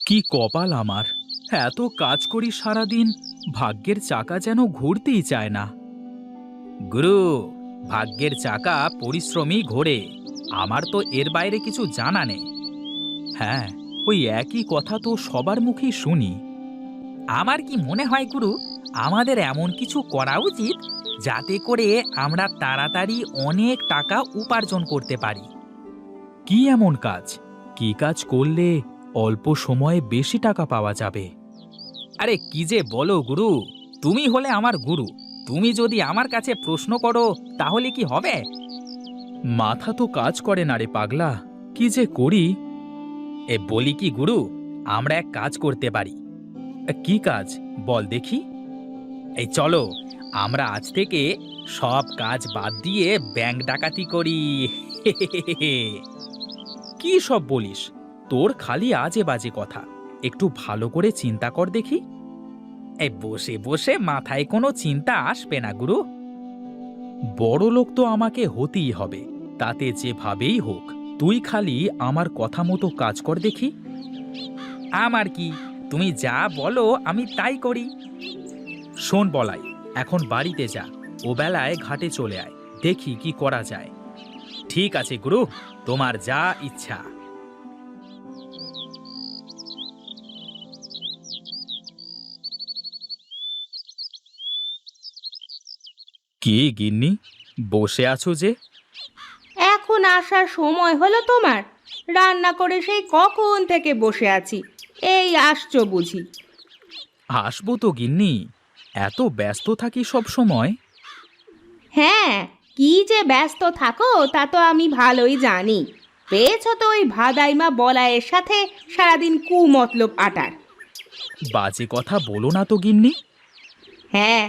কি কপাল আমার! এত কাজ করি সারাদিন, ভাগ্যের চাকা যেন ঘুরতেই চায় না। গুরু, ভাগ্যের চাকা পরিশ্রমী ঘোরে। আমার তো এর বাইরে কিছু জানা নেই। হ্যাঁ, ওই একই কথা তো সবার মুখেই শুনি। আমার কি মনে হয় গুরু, আমাদের এমন কিছু করা উচিত যাতে করে আমরা তাড়াতাড়ি অনেক টাকা উপার্জন করতে পারি। কি এমন কাজ? কি কাজ করলে অল্প সময়ে বেশি টাকা পাওয়া যাবে? আরে কি যে বলো গুরু, তুমি হলে আমার গুরু। তুমি যদি আমার কাছে প্রশ্ন করো তাহলে কি হবে? মাথা তো কাজ করে না রে পাগলা, কি যে করি। বলি কি গুরু, আমরা এক কাজ করতে পারি। কি কাজ বল দেখি? এই চলো, আমরা আজ থেকে সব কাজ বাদ দিয়ে ব্যাংক ডাকাতি করি। কি সব বলিস? তোর খালি আজে বাজে কথা। একটু ভালো করে চিন্তা কর দেখি। এই বসে বসে মাথায় কোনো চিন্তা আসবে না গুরু। বড় লোক তো আমাকে হতেই হবে, তাতে যেভাবেই হোক। তুই খালি আমার কথা মতো কাজ কর দেখি। আমার কি, তুমি যা বলো আমি তাই করি। শোন বলাই, এখন বাড়িতে যা, ও বেলায় ঘাটে চলে আয়, দেখি কি করা যায়। ঠিক আছে গুরু, তোমার যা ইচ্ছা। কি গিন্নি, বসে আছো যে? এখন আসার সময় হলো তোমার? রান্না করে সেই কখন থেকে বসে আছি, এই আসছো বুঝি? আসবো তো গিন্নি, এত ব্যস্ত থাকি সব সময়। হ্যাঁ, কি যে ব্যস্ত থাকো তা তো আমি ভালোই জানি। পেয়েছো তো ওই ভাদাইমা বলায়ের সাথে সারাদিন কুমতলব আটার। বাজে কথা বলো না তো গিন্নি। হ্যাঁ,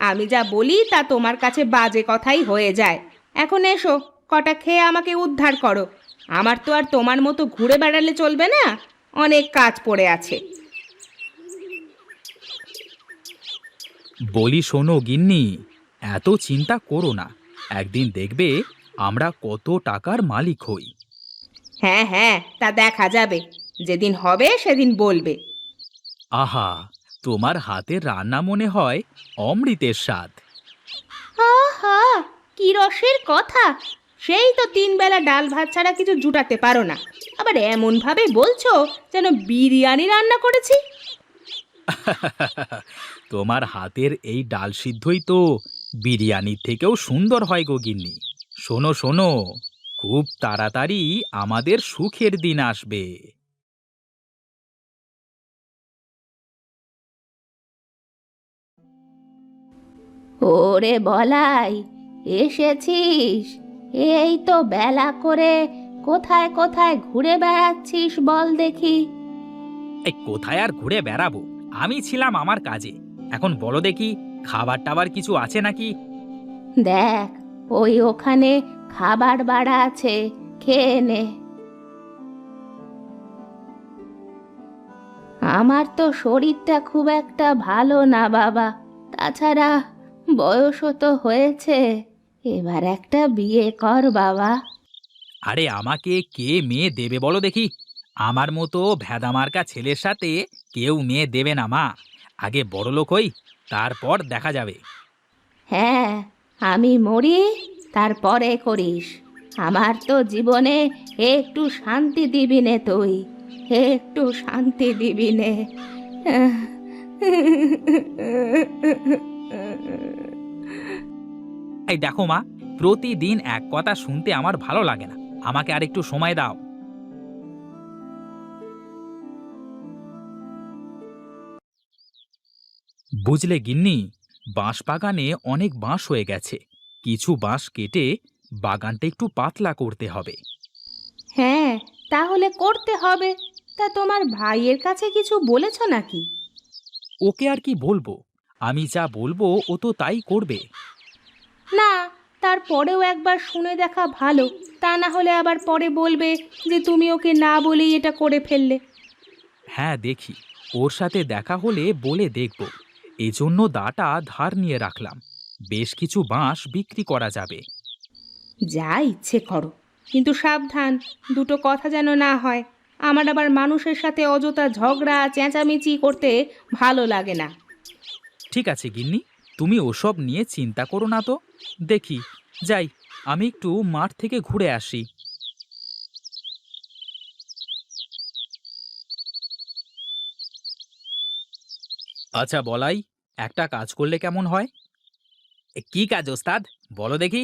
আমি যা বলি তা তোমার কাছে বাজে কথাই হয়ে যায়। এখন এসো, কটা খেয়ে আমাকে উদ্ধার করো। আমার তো আর তোমার মতো ঘুরে বেড়ালে চলবে না, অনেক কাজ পড়ে আছে। বলি শোনো গিন্নি, এত চিন্তা করো না। একদিন দেখবে আমরা কত টাকার মালিক হই। হ্যাঁ হ্যাঁ, তা দেখা যাবে, যেদিন হবে সেদিন বলবে। আহা, তোমার হাতের রান্না মনে হয় অমৃতের স্বাদ। আহা, কি রসের কথা! সেই তো 3 বেলা ডাল ভাত ছাড়া কিছু জুটাতে পারো না, আবার এমন ভাবে বলছো যেন বিরিয়ানি রান্না করেছি। তোমার হাতের এই ডাল সিদ্ধই তো বিরিয়ানির থেকেও সুন্দর হয় গো গিন্নি। শোনো শোনো, খুব তাড়াতাড়ি আমাদের সুখের দিন আসবে। ওরে বলাই, এসেছিস? এই তো বেলা করে কোথায় কোথায় ঘুরে বেড়াচ্ছিস বল দেখি। এই কোথায় আর ঘুরে বেড়াবো, আমি ছিলাম আমার কাজে। এখন বলো দেখি, খাবার টাবার কিছু আছে নাকি? দেখ, ওই ওখানে খাবার বাড়া আছে, খেয়ে নে। আমার তো শরীরটা খুব একটা ভালো না বাবা, তাছাড়া বয়সও তো হয়েছে, এবার একটা বিয়ে কর বাবা। আরে আমাকে কে মেয়ে দেবে বলো দেখি? আমার মতো ভেদামার্কা ছেলের সাথে কেউ মেয়ে দেবে না মা। আগে বড়লোক হই, তারপর দেখা যাবে। হ্যাঁ, আমি মরি তারপরে করিস। আমার তো জীবনে একটু শান্তি দিবি নে তুই, একটু শান্তি দিবি নে। এই দেখো মা, প্রতিদিন এক কথা শুনতে আমার ভালো লাগে না। আমাকে আর একটু সময় দাও। বুঝলে গিন্নি, বাঁশ বাগানে অনেক বাঁশ হয়ে গেছে। কিছু বাঁশ কেটে বাগানটা একটু পাতলা করতে হবে। হ্যাঁ, তাহলে করতে হবে। তা তোমার ভাইয়ের কাছে কিছু বলেছো নাকি? ওকে আর কি বলবো, আমি যা বলবো ও তো তাই করবে। না, তারপরেও একবার শুনে দেখা ভালো। তা না হলে আবার পরে বলবে যে তুমি ওকে না বলেই এটা করে ফেললে। হ্যাঁ দেখি, ওর সাথে দেখা হলে বলে দেখব। এজন্য দাটা ধার নিয়ে রাখলাম, বেশ কিছু বাঁশ বিক্রি করা যাবে। যা ইচ্ছে করো, কিন্তু সাবধান, দুটো কথা যেন না হয়। আমার আবার মানুষের সাথে অযথা ঝগড়া চেঁচামেচি করতে ভালো লাগে না। ঠিক আছে গিন্নি, তুমি ওসব নিয়ে চিন্তা করো না তো। দেখি, যাই, আমি একটু মাঠ থেকে ঘুরে আসি। আচ্ছা বলাই, একটা কাজ করলে কেমন হয়? কি কাজ ওস্তাদ, বলো দেখি।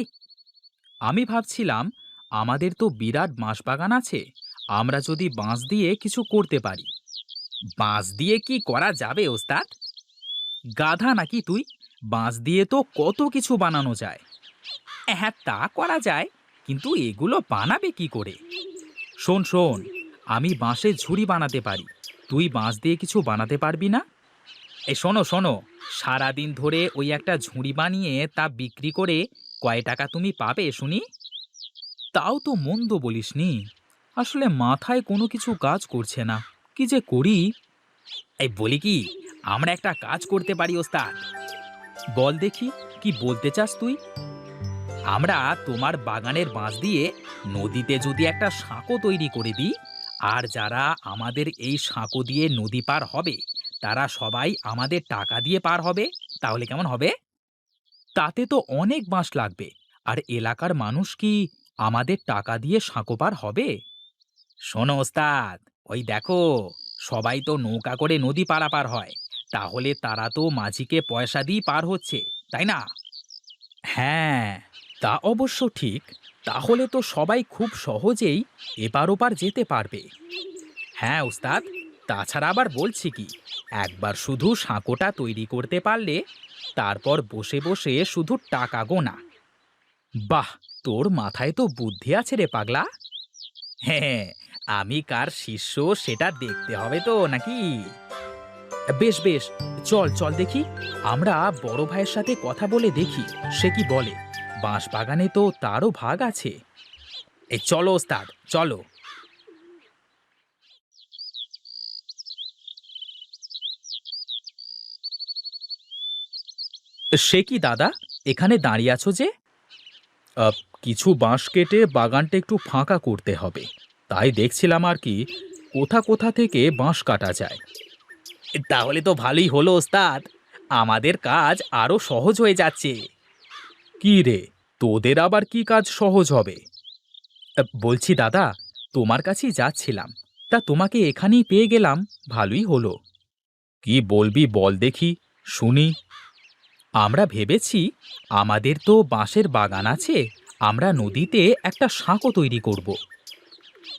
আমি ভাবছিলাম, আমাদের তো বিরাট বাঁশবাগান আছে, আমরা যদি বাঁশ দিয়ে কিছু করতে পারি। বাঁশ দিয়ে কি করা যাবে ওস্তাদ? গাধা নাকি তুই? বাঁশ দিয়ে তো কত কিছু বানানো যায়। হ্যাঁ, তা করা যায়, কিন্তু এগুলো বানাবে কি করে? শোন শোন, আমি বাঁশের ঝুড়ি বানাতে পারি, তুই বাঁশ দিয়ে কিছু বানাতে পারবি না? এই শোনো শোনো, সারাদিন ধরে ওই একটা ঝুড়ি বানিয়ে তা বিক্রি করে কয় টাকা তুমি পাবে শুনি? তাও তো মন্দ বলিসনি। আসলে মাথায় কোনো কিছু কাজ করছে না, কি যে করি। এই বলি কি, আমরা একটা কাজ করতে পারি ওস্তাদ। বল দেখি, কি বলতে চাস তুই? আমরা তোমার বাগানের বাঁশ দিয়ে নদীতে যদি একটা সাঁকো তৈরি করে দিই, আর যারা আমাদের এই সাঁকো দিয়ে নদী পার হবে তারা সবাই আমাদের টাকা দিয়ে পার হবে, তাহলে কেমন হবে? তাতে তো অনেক বাঁশ লাগবে, আর এলাকার মানুষ কি আমাদের টাকা দিয়ে সাঁকো পার হবে? শোনো ওস্তাদ, ওই দেখো, সবাই তো নৌকা করে নদী পারাপার হয়, তাহলে তারা তো মাঝিকে পয়সা দিয়ে পার হচ্ছে, তাই না? হ্যাঁ, তা অবশ্য ঠিক। তাহলে তো সবাই খুব সহজেই এপার ওপার যেতে পারবে। হ্যাঁ ওস্তাদ, তাছাড়া আবার বলছি কি, একবার শুধু সাঁকোটা তৈরি করতে পারলে তারপর বসে বসে শুধু টাকা গোনা। বাহ, তোর মাথায় তো বুদ্ধি আছে রে পাগলা। হ্যাঁ, আমি কার শিষ্য সেটা দেখতে হবে তো নাকি? বেশ বেশ, চল চল দেখি, আমরা বড় ভাইয়ের সাথে কথা বলে দেখি সে কি বলে। বাঁশ বাগানে তো তারও ভাগ আছে। এই চলো ওস্তাদ, চলো। সে কি দাদা, এখানে দাঁড়িয়ে আছো যে? আহ, কিছু বাঁশ কেটে বাগানটা একটু ফাঁকা করতে হবে, তাই দেখছিলাম আর কি, কোথা কোথা থেকে বাঁশ কাটা যায়। তাহলে তো ভালোই হলো ওস্তাদ, আমাদের কাজ আরো সহজ হয়ে যাচ্ছে। কি রে, তোদের আবার কি কাজ সহজ হবে? বলছি দাদা, তোমার কাছেই যাচ্ছিলাম, তা তোমাকে এখানেই পেয়ে গেলাম, ভালোই হলো। কি বলবি বল দেখি, শুনি। আমরা ভেবেছি, আমাদের তো বাঁশের বাগান আছে, আমরা নদীতে একটা সাঁকো তৈরি করব।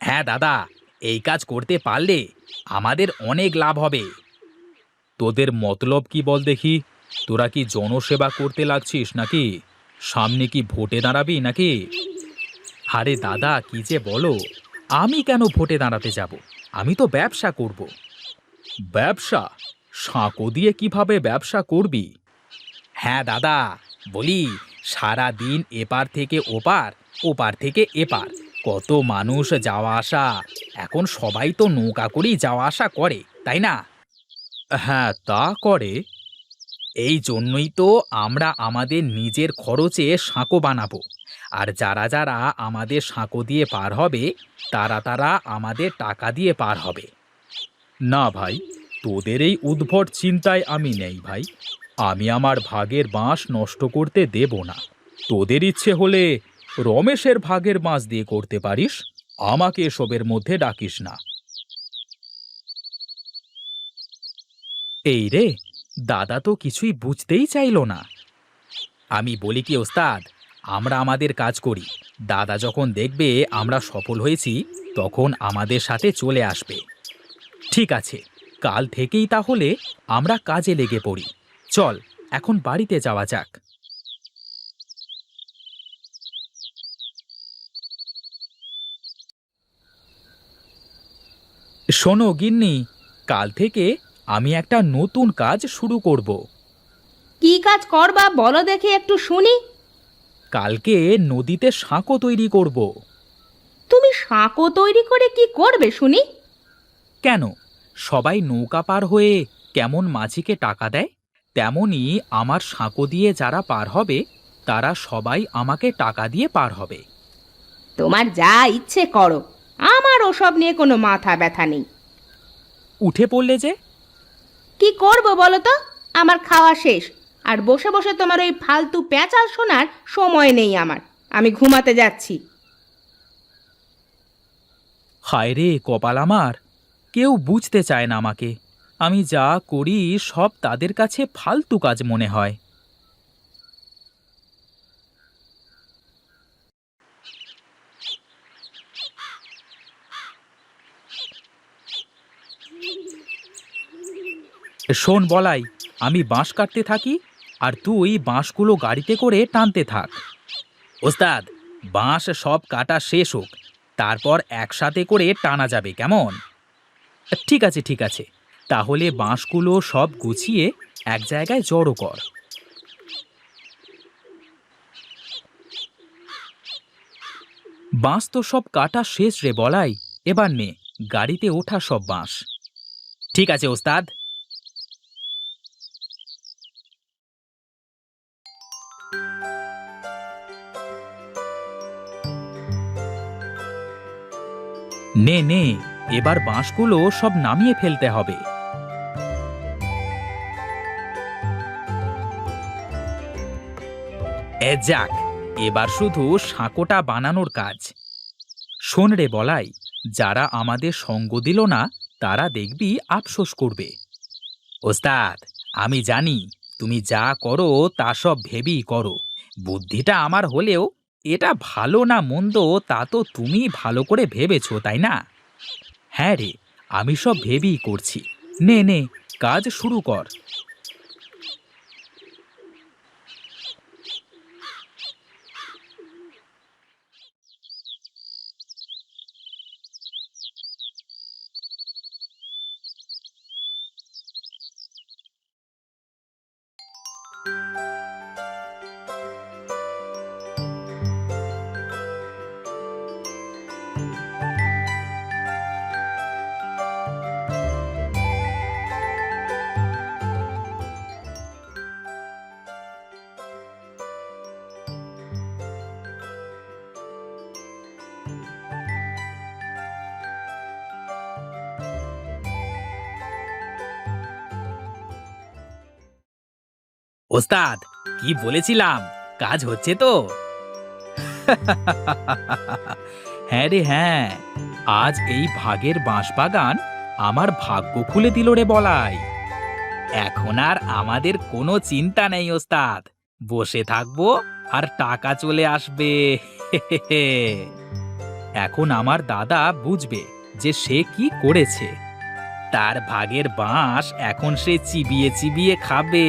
হ্যাঁ দাদা, এই কাজ করতে পারলে আমাদের অনেক লাভ হবে। তোদের মতলব কি বল দেখি? তোরা কি জনসেবা করতে লাগছিস নাকি? সামনে কি ভোটে দাঁড়াবি নাকি? আরে দাদা, কি যে বলো, আমি কেন ভোটে দাঁড়াতে যাব? আমি তো ব্যবসা করব। ব্যবসা? সাঁকো দিয়ে কিভাবে ব্যবসা করবি? হ্যাঁ দাদা, বলি, সারা দিন এপার থেকে ওপার, ওপার থেকে এপার, কত মানুষ যাওয়া আসা, এখন সবাই তো নৌকা করেই যাওয়া আসা করে, তাই না? হ্যাঁ, তা করে। এই জন্যই তো আমরা আমাদের নিজের খরচে সাঁকো বানাবো, আর যারা যারা আমাদের সাঁকো দিয়ে পার হবে তারা তারা আমাদের টাকা দিয়ে পার হবে। না ভাই, তোদের এই উদ্ভট চিন্তায় আমি নেই ভাই। আমি আমার ভাগের বাঁশ নষ্ট করতে দেব না। তোদের ইচ্ছে হলে রমেশের ভাগের বাঁশ দিয়ে করতে পারিস, আমাকে এসবের মধ্যে ডাকিস না। এই রে, দাদা তো কিছুই বুঝতেই চাইল না। আমি বলি কি ওস্তাদ, আমরা আমাদের কাজ করি, দাদা যখন দেখবে আমরা সফল হয়েছি তখন আমাদের সাথে চলে আসবে। ঠিক আছে, কাল থেকেই তাহলে আমরা কাজে লেগে পড়ি। চল, এখন বাড়িতে যাওয়া যাক। শোনো গিন্নি, কাল থেকে আমি একটা নতুন কাজ শুরু করব। কি কাজ করবা বলো দেখি একটু শুনি। কালকে নদীতে সাঁকো তৈরি করব। তুমি সাঁকো তৈরি করে কি করবে শুনি? কেন, সবাই নৌকা পার হয়ে কেমন মাঝিকে টাকা দেয়, তেমনি আমার সাঁকো দিয়ে যারা পার হবে তারা সবাই আমাকে টাকা দিয়ে পার হবে। তোমার যা ইচ্ছে করো, আমার ওসব নিয়ে কোনো মাথা ব্যথা নেই। উঠে পড়লে যে? কি করব বলো তো? আমার খাওয়া শেষ, আর বসে বসে তোমার ওই ফালতু প্যাঁচাল শোনার সময় নেই আমার। আমি ঘুমাতে যাচ্ছি। হায় রে কপাল আমার, কেউ বুঝতে চায় না আমাকে। আমি যা করি সব তাদের কাছে ফালতু কাজ মনে হয়। শোন বলাই, আমি বাঁশ কাটতে থাকি আর তুই বাঁশগুলো গাড়িতে করে টানতে থাক। ওস্তাদ, বাঁশ সব কাটা শেষ হোক, তারপর একসাথে করে টানা যাবে, কেমন? ঠিক আছে ঠিক আছে, তাহলে বাঁশগুলো সব গুছিয়ে এক জায়গায় জড়ো কর। বাঁশ তো সব কাটা শেষ রে বলাই, এবার নে গাড়িতে ওঠা সব বাঁশ। ঠিক আছে ওস্তাদ। নে নে, এবার বাঁশগুলো সব নামিয়ে ফেলতে হবে। যাক, এবার শুধু সাঁকোটা বানানোর কাজ। শোন রে বলাই, যারা আমাদের সঙ্গ দিল না তারা দেখবি আফসোস করবে। ওস্তাদ, আমি জানি তুমি যা করো তা সব ভেবেই করো। বুদ্ধিটা আমার হলেও এটা ভালো না মন্দ তা তো তুমি ভালো করে ভেবেছো, তাই না? হ্যাঁ রে, আমি সব ভেবেই করছি। নে নে, কাজ শুরু কর। ওস্তাদ, কি বলেছিলাম, কাজ হচ্ছে তো? হ্যাঁ রে হ্যাঁ, আজ এই ভাগের বাঁশবাগান আমার ভাগ্য খুলে দিল রে বলাই। এখন আর আমাদের কোনো চিন্তা নেই ওস্তাদ, বসে থাকবো আর টাকা চলে আসবে। এখন আমার দাদা বুঝবে যে সে কি করেছে। তার ভাগের বাঁশ এখন সে চিবিয়ে চিবিয়ে খাবে।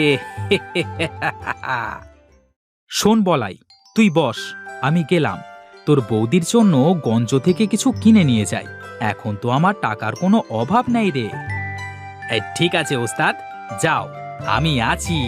শোন বলাই, তুই বস, আমি গেলাম। তোর বৌদির জন্য গঞ্জ থেকে কিছু কিনে নিয়ে যাই। এখন তো আমার টাকার কোনো অভাব নেই রে। ঠিক আছে ওস্তাদ, যাও, আমি আছি।